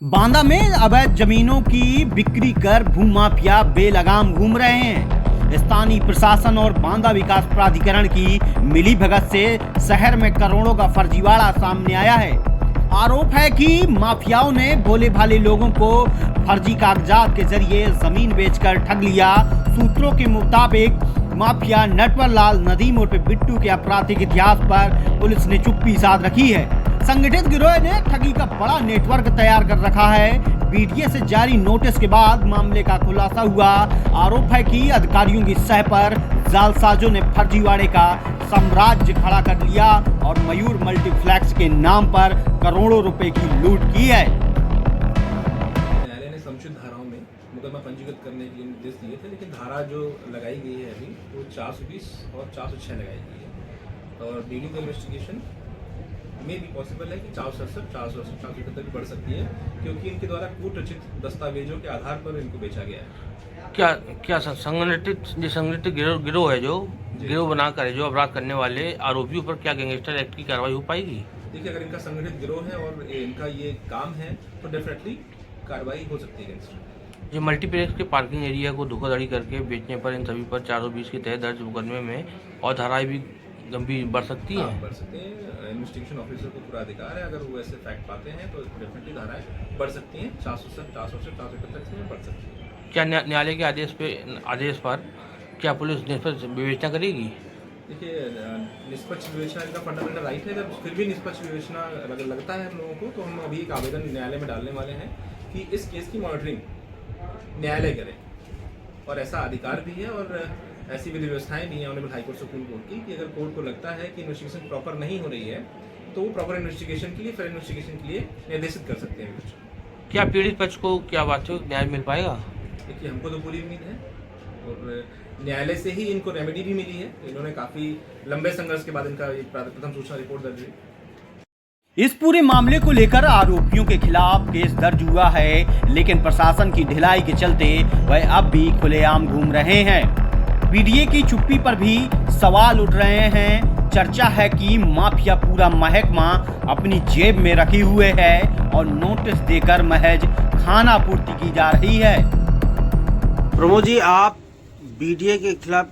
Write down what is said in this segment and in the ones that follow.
बांदा में अवैध जमीनों की बिक्री कर भूमाफिया बेलगाम घूम रहे हैं। स्थानीय प्रशासन और बांदा विकास प्राधिकरण की मिलीभगत से शहर में करोड़ों का फर्जीवाड़ा सामने आया है। आरोप है कि माफियाओं ने भोले भाले लोगों को फर्जी कागजात के जरिए जमीन बेचकर ठग लिया। सूत्रों के मुताबिक माफिया नटवर लाल नदीम उर्फ बिट्टू के आपराधिक इतिहास पर पुलिस ने चुप्पी साध रखी है। संगठित गिरोह ने ठगी का बड़ा नेटवर्क तैयार कर रखा है। बीडीए से जारी नोटिस के बाद मामले का खुलासा हुआ। आरोप है कि अधिकारियों की सह पर जालसाजों ने फर्जीवाड़े का साम्राज्य खड़ा कर लिया और मयूर मल्टीप्लेक्स के नाम पर करोड़ों रुपए की लूट की है। न्यायालय ने समुचित धाराओं में मुकदमा पंजीकृत करने के लिए निर्देश दिए थे, लेकिन धारा जो लगाई गई है अभी वो 420 और 406 लगाई गई है और ड्यूरिंग द इन्वेस्टिगेशन में भी पॉसिबल है कि 467, 468, 471 भी बढ़ सकती है, क्योंकि इनके द्वारा कूट रचित दस्तावेजों के आधार पर इनको बेचा गया है। क्या संगठित गिरोह है जो गिरोह बनाकर जो अपराध करने वाले आरोपियों पर क्या गैंगस्टर एक्ट की कार्रवाई हो पाएगी? देखिए, अगर इनका संगठित गिरोह है और इनका ये काम है तो डेफिनेटली कार्रवाई हो सकती है। जो मल्टीप्लेक्स के पार्किंग एरिया को धोखाधड़ी करके बेचने पर इन सभी पर 420 के तहत दर्ज मुकदमे में और धाराएं भी गंभीर बढ़ सकती हैं। बढ़ सकते हैं। इन्वेस्टिगेशन ऑफिसर को पूरा अधिकार है, अगर वो ऐसे फैक्ट पाते हैं तो डेफिनेटली धाराएं बढ़ सकती हैं। 470, 468, 471 में बढ़ सकती है। क्या न्यायालय के आदेश पर क्या पुलिस निष्पक्ष विवेचना करेगी? देखिए, निष्पक्ष विवेचना इनका फंडामेंटल राइट है। जब फिर भी निष्पक्ष विवेचना अगर लगता है हम लोगों को, तो हम अभी एक आवेदन न्यायालय में डालने वाले हैं कि इस केस की मॉनिटरिंग न्यायालय करे, और ऐसा अधिकार भी है और ऐसी विधि व्यवस्थाएं भी हैं ऑनरेबल हाईकोर्ट सुप्रीम कोर्ट की कि अगर कोर्ट को लगता है कि इन्वेस्टिगेशन प्रॉपर नहीं हो रही है तो वो प्रॉपर इन्वेस्टिगेशन के लिए, फेयर इन्वेस्टिगेशन के लिए निर्देशित कर सकते हैं। क्या पीड़ित पक्ष को क्या वास्तविक न्याय मिल पाएगा? देखिए, हमको तो पूरी उम्मीद है और न्यायालय से ही इनको रेमेडी भी मिली है। इन्होंने काफ़ी लंबे संघर्ष के बाद इनका एक प्रथम सूचना रिपोर्ट दर्ज हुई। इस पूरे मामले को लेकर आरोपियों के खिलाफ केस दर्ज हुआ है, लेकिन प्रशासन की ढिलाई के चलते वह अब भी खुलेआम घूम रहे हैं। बीडीए की चुप्पी पर भी सवाल उठ रहे हैं। चर्चा है कि माफिया पूरा महकमा अपनी जेब में रखे हुए है और नोटिस देकर महज खाना पूर्ति की जा रही है। प्रमोद जी, आप बीडीए के खिलाफ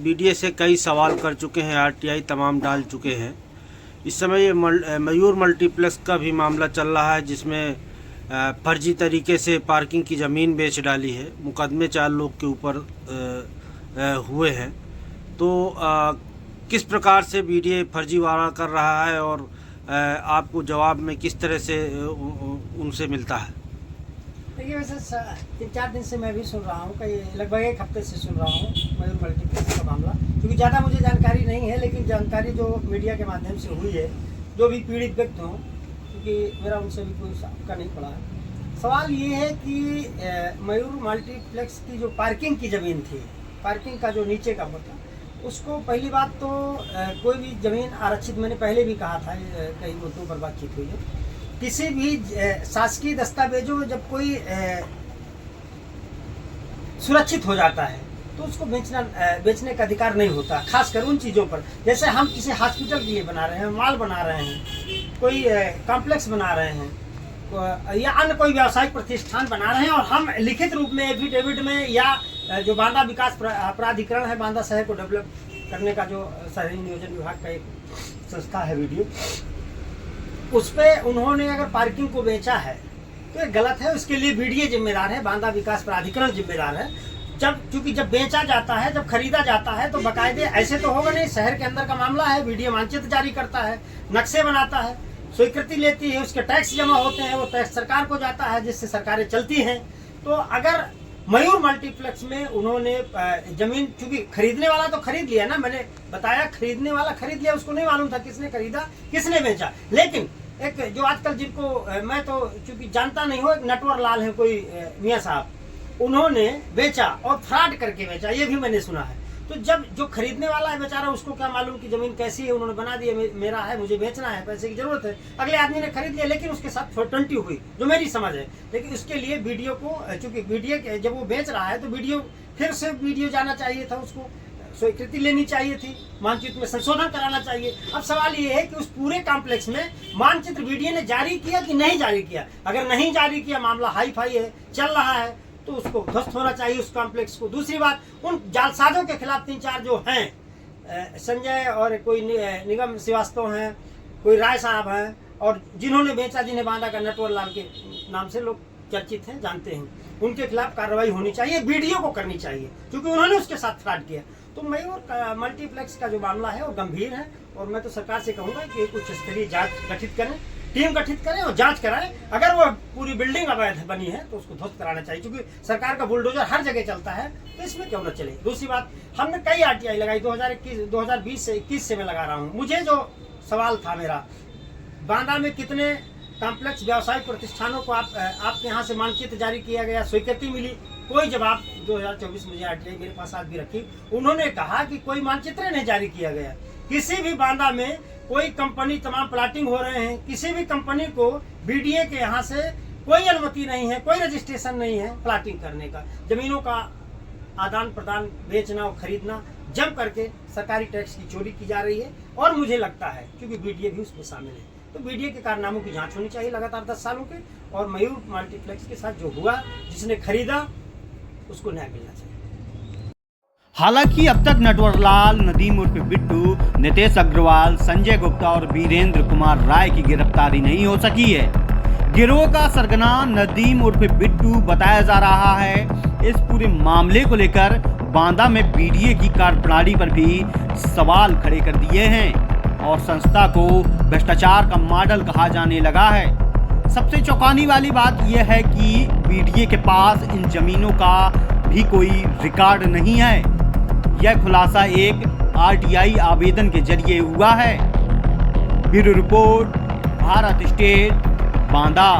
बीडीए से कई सवाल कर चुके हैं, आरटीआई तमाम डाल चुके हैं। इस समय ये मयूर मल्टीप्लेक्स का भी मामला चल रहा है, जिसमें फर्जी तरीके से पार्किंग की ज़मीन बेच डाली है। मुकदमे 4 लोग के ऊपर हुए हैं। तो किस प्रकार से बीडीए फर्जीवाड़ा कर रहा है और आपको जवाब में किस तरह से उनसे मिलता है? देखिए, वैसे 3-4 दिन से मैं भी सुन रहा हूँ, कई लगभग 1 हफ्ते से सुन रहा हूँ मयूर मल्टीप्लेक्स का मामला, क्योंकि ज़्यादा मुझे जानकारी नहीं है, लेकिन जानकारी जो मीडिया के माध्यम से हुई है, जो भी पीड़ित व्यक्ति हों, क्योंकि मेरा उनसे भी कोई सबका नहीं पड़ा है। सवाल ये है कि मयूर मल्टीप्लेक्स की जो पार्किंग की ज़मीन थी, पार्किंग का जो नीचे का होता, उसको पहली बात तो कोई भी ज़मीन आरक्षित, मैंने पहले भी कहा था, कई मुद्दों पर बातचीत हुई है। किसी भी शासकीय दस्तावेजों में जब कोई सुरक्षित हो जाता है तो उसको बेचने का अधिकार नहीं होता, खासकर उन चीज़ों पर, जैसे हम किसी हॉस्पिटल के लिए बना रहे हैं, मॉल बना रहे हैं, कोई कॉम्प्लेक्स बना रहे हैं या अन्य कोई व्यावसायिक प्रतिष्ठान बना रहे हैं, और हम लिखित रूप में एफिडेविट में या जो बांदा विकास प्राधिकरण है, बांदा शहर को डेवलप करने का जो शहरी नियोजन विभाग का एक संस्था है वीडियो, उस पर उन्होंने अगर पार्किंग को बेचा है तो ये गलत है। उसके लिए बीडीए जिम्मेदार है, बांदा विकास प्राधिकरण जिम्मेदार है। क्योंकि जब बेचा जाता है, जब खरीदा जाता है, तो बाकायदे ऐसे तो होगा नहीं, शहर के अंदर का मामला है, बीडीए मानचित्र जारी करता है, नक्शे बनाता है, स्वीकृति लेती है, उसके टैक्स जमा होते हैं, वो टैक्स सरकार को जाता है, जिससे सरकारें चलती हैं। तो अगर मयूर मल्टीप्लेक्स में उन्होंने जमीन, चूंकि खरीदने वाला तो खरीद लिया ना, मैंने बताया खरीदने वाला खरीद लिया, उसको नहीं मालूम था किसने खरीदा किसने बेचा। लेकिन एक जो आजकल जिनको मैं तो चूंकि जानता नहीं हूँ, एक नटवर लाल है कोई मियाँ साहब, उन्होंने बेचा और फ्रॉड करके बेचा, ये भी मैंने सुना है। तो जब जो खरीदने वाला है बेचारा, उसको क्या मालूम कि जमीन कैसी है, उन्होंने बना दिया मेरा है, मुझे बेचना है, पैसे की जरूरत है, अगले आदमी ने खरीद लिया, लेकिन उसके साथ 420 हुई, जो मेरी समझ है। लेकिन उसके लिए वीडियो को, चूंकि वीडियो जब वो बेच रहा है तो वीडियो फिर से वीडियो जाना चाहिए था उसको, स्वीकृति लेनी चाहिए थी, मानचित्र में संशोधन कराना चाहिए। अब सवाल ये है कि उस पूरे कॉम्प्लेक्स में मानचित्र बीडीए ने जारी किया कि नहीं जारी किया। अगर नहीं जारी किया, मामला हाई फाई है, चल रहा है, तो उसको ध्वस्त होना चाहिए उस कॉम्प्लेक्स को। दूसरी बात, उन जालसाजों के खिलाफ 3-4 जो हैं, संजय और कोई निगम श्रीवास्तव हैं, कोई राय साहब हैं, और जिन्होंने बेचा, जिन्हें बांदा का नटवर लाल के नाम से लोग चर्चित हैं, जानते हैं, उनके खिलाफ कार्रवाई होनी चाहिए, वीडियो को करनी चाहिए, क्योंकि उन्होंने उसके साथ फ्रॉड किया। तो मयूर मल्टीप्लेक्स का जो मामला है वो गंभीर है, और मैं तो सरकार से कहूँगा कि कुछ स्तरीय जांच गठित करें, टीम गठित करें और जांच कराएं। अगर वो पूरी बिल्डिंग अवैध बनी है तो उसको ध्वस्त कराना चाहिए, क्योंकि सरकार का बुलडोजर हर जगह चलता है, तो इसमें क्यों न चले। दूसरी बात, हमने कई आरटीआई लगाई, 2020 से 21 से मैं लगा रहा हूँ। मुझे जो सवाल था मेरा, बांदा में कितने कॉम्प्लेक्स व्यावसायिक प्रतिष्ठानों को आपके यहाँ से मानचित्र जारी किया गया, स्वीकृति मिली, कोई जवाब 2024 मुझे आरटीआई मेरे पास आज भी रखी, उन्होंने कहा कि कोई मानचित्र नहीं जारी किया गया। किसी भी बांदा में कोई कंपनी, तमाम प्लाटिंग हो रहे हैं, किसी भी कंपनी को बीडीए के यहाँ से कोई अनुमति नहीं है, कोई रजिस्ट्रेशन नहीं है प्लाटिंग करने का। जमीनों का आदान प्रदान, बेचना और खरीदना जम करके सरकारी टैक्स की चोरी की जा रही है, और मुझे लगता है क्योंकि बीडीए भी उसमें शामिल है, तो बीडीए के कारनामों की जांच होनी चाहिए लगातार 10 सालों के, और मयूर मल्टीप्लेक्स के साथ जो हुआ, जिसने खरीदा, उसको न्याय मिलना चाहिए। हालांकि अब तक नटवरलाल, नदीम उर्फ बिट्टू, नितेश अग्रवाल, संजय गुप्ता और वीरेंद्र कुमार राय की गिरफ्तारी नहीं हो सकी है। गिरोह का सरगना नदीम उर्फ बिट्टू बताया जा रहा है। इस पूरे मामले को लेकर बांदा में बीडीए की कार्यप्रणाली पर भी सवाल खड़े कर दिए हैं, और संस्था को भ्रष्टाचार का मॉडल कहा जाने लगा है। सबसे चौंकाने वाली बात यह है कि बीडीए के पास इन जमीनों का भी कोई रिकॉर्ड नहीं है। यह खुलासा एक आरटीआई आवेदन के जरिए हुआ है। Bureau report, Bharat state, Banda.